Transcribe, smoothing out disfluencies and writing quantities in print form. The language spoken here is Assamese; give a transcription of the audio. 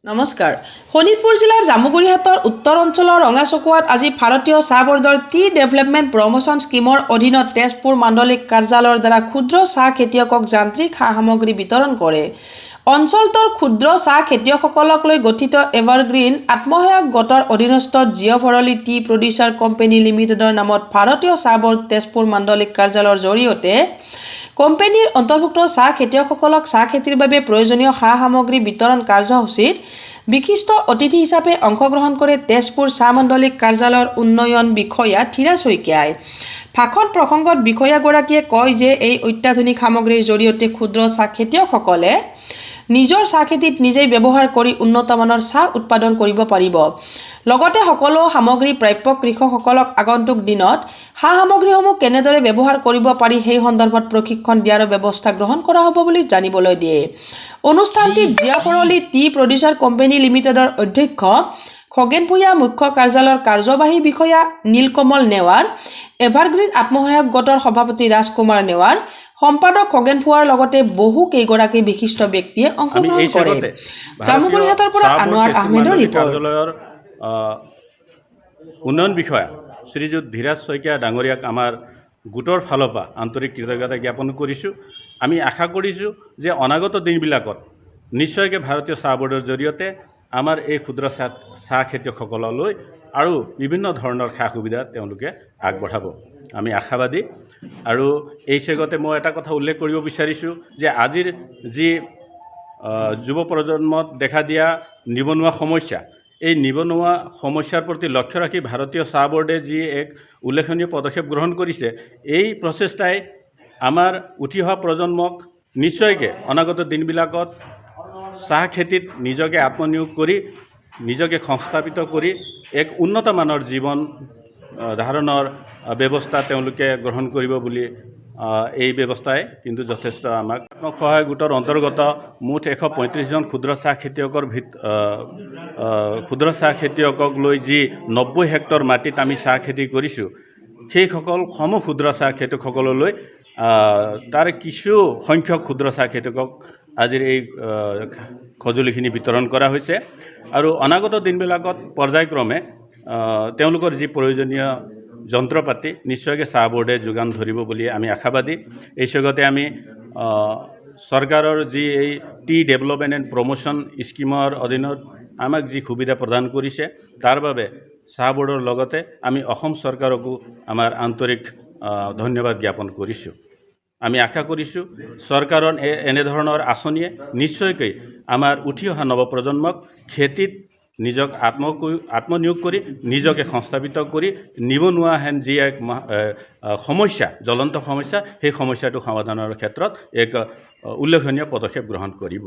নমস্কাৰ। শোণিতপুৰ জিলাৰ জামুগুৰিহাটৰ উত্তৰ অঞ্চলৰ ৰঙাচকুৱাত আজি ভাৰতীয় চাহ বৰ্ডৰ টি ডেভেলপমেণ্ট প্ৰমোশ্যন স্কিমৰ অধীনত তেজপুৰ মাণ্ডলিক কাৰ্যালয়ৰ দ্বাৰা ক্ষুদ্ৰ চাহ খেতিয়কক যান্ত্ৰিক সা সামগ্ৰী বিতৰণ কৰে। অঞ্চলটোৰ ক্ষুদ্ৰ চাহ খেতিয়কসকলক লৈ গঠিত এভাৰগ্ৰীণ আত্মসহায়ক গোটৰ অধীনস্থ জিঅ'ভৰলী টি প্ৰডিউচাৰ কোম্পানী লিমিটেডৰ নামত ভাৰতীয় চাহ বৰ্ড তেজপুৰ মাণ্ডলিক কাৰ্যালয়ৰ জৰিয়তে কোম্পানীৰ অন্তৰ্ভুক্ত চাহ খেতিয়কসকলক চাহ খেতিৰ বাবে প্ৰয়োজনীয় সা সামগ্ৰী বিতৰণ কাৰ্যসূচীত বিশিষ্ট অতিথি হিচাপে অংশগ্ৰহণ কৰে তেজপুৰ চাহ মণ্ডলিক কাৰ্যালয়ৰ উন্নয়ন বিষয়া ধীৰাজ শইকীয়াই। ভাষণ প্ৰসংগত বিষয়াগৰাকীয়ে কয় যে এই অত্যাধুনিক সামগ্ৰীৰ জৰিয়তে ক্ষুদ্ৰ চাহ খেতিয়কসকলে নিজৰ চাহ খেতিত নিজেই ব্যৱহাৰ কৰি উন্নতমানৰ চাহ উৎপাদন কৰিব পাৰিব। লগতে সকলো সামগ্ৰী প্ৰাপ্য কৃষকসকলক আগন্তুক দিনত সা সামগ্ৰীসমূহ কেনেদৰে ব্যৱহাৰ কৰিব পাৰি সেই সন্দৰ্ভত প্ৰশিক্ষণ দিয়াৰ ব্যৱস্থা গ্ৰহণ কৰা হ'ব বুলি জানিবলৈ দিয়ে। অনুষ্ঠানটিত জিঅ'ভৰলী টি প্ৰডিউচাৰ কোম্পানী লিমিটেডৰ অধ্যক্ষ খগেন ভূঞা, মুখ্য কাৰ্যালয়ৰ কাৰ্যবাহী বিষয়া নীলকমল নেৱাৰ, এভাৰগ্ৰীণ আত্মসহায়ক গোটৰ সভাপতি ৰাজকুমাৰ নেৱাৰ, সম্পাদক খগেন ভূঞাৰ লগতে বহু কেইগৰাকী বিশিষ্ট ব্যক্তিয়ে অংশগ্ৰহণ কৰে। জামুগুৰিহাটৰ পৰা আনোৱাৰ আহমেদৰ ৰিপৰ্ট। উন্নয়ন বিষয়া শ্ৰীযুত ধীৰাজ শইকীয়া ডাঙৰীয়াক আমাৰ গোটৰ ফালৰ পৰা আন্তৰিক কৃতজ্ঞতা জ্ঞাপন কৰিছোঁ। আমি আশা কৰিছোঁ যে অনাগত দিনবিলাকত নিশ্চয়কৈ ভাৰতীয় চাহ বৰ্ডৰ জৰিয়তে আমাৰ এই ক্ষুদ্ৰ চাহ খেতিয়কসকললৈ আৰু বিভিন্ন ধৰণৰ সা সুবিধা তেওঁলোকে আগবঢ়াব, আমি আশাবাদী। আৰু এই চেগতে মই এটা কথা উল্লেখ কৰিব বিচাৰিছোঁ যে আজিৰ যি যুৱ প্ৰজন্মত দেখা দিয়া নিবনুৱা সমস্যা, এই নিবনুৱা সমস্যাৰ প্ৰতি লক্ষ্য ৰাখি ভাৰতীয় চাহ বৰ্ডে যি এক উল্লেখনীয় পদক্ষেপ গ্ৰহণ কৰিছে, এই প্ৰচেষ্টাই আমাৰ উঠি অহা প্ৰজন্মক নিশ্চয়কৈ অনাগত দিনবিলাকত চাহ খেতিত নিজকে আত্মনিয়োগ কৰি নিজকে সংস্থাপিত কৰি এক উন্নত মানৰ জীৱন ধাৰণৰ ব্যৱস্থা তেওঁলোকে গ্ৰহণ কৰিব বুলি এই ব্যৱস্থাই কিন্তু যথেষ্ট আমাক আত্মসহায়ক গোটৰ অন্তৰ্গত মুঠ 135জন ক্ষুদ্ৰ চাহ খেতিয়কক লৈ যি 90 হেক্টৰ মাটিত আমি চাহ খেতি কৰিছোঁ, সেইসকল ক্ষুদ্ৰ চাহ খেতিয়কসকললৈ তাৰ কিছু সংখ্যক ক্ষুদ্ৰ চাহ খেতিয়কক আজিৰ এই সঁজুলিখিনি বিতৰণ কৰা হৈছে। আৰু অনাগত দিনবিলাকত পৰ্যায়ক্ৰমে তেওঁলোকৰ যি প্ৰয়োজনীয় যন্ত্ৰপাতি নিশ্চয়কৈ চাহ বৰ্ডে যোগান ধৰিব বুলি আমি আশাবাদী। এই স্বগতে আমি চৰকাৰৰ যি এই টি ডেভেলপমেণ্ট এণ্ড প্ৰমোশ্যন স্কিমৰ অধীনত আমাক যি সুবিধা প্ৰদান কৰিছে তাৰ বাবে চাহ বৰ্ডৰ লগতে আমি অসম চৰকাৰকো আমাৰ আন্তৰিক ধন্যবাদ জ্ঞাপন কৰিছোঁ। আমি আশা কৰিছোঁ চৰকাৰৰ এনেধৰণৰ আঁচনিয়ে নিশ্চয়কৈ আমাৰ উঠি অহা নৱপ্ৰজন্মক খেতিত নিজক আত্মনিয়োগ কৰি নিজকে সংস্থাপিত কৰি নিবনুৱাহেন যি এক সমস্যা, জ্বলন্ত সমস্যা, সেই সমস্যাটো সমাধানৰ ক্ষেত্ৰত এক উল্লেখনীয় পদক্ষেপ গ্ৰহণ কৰিব।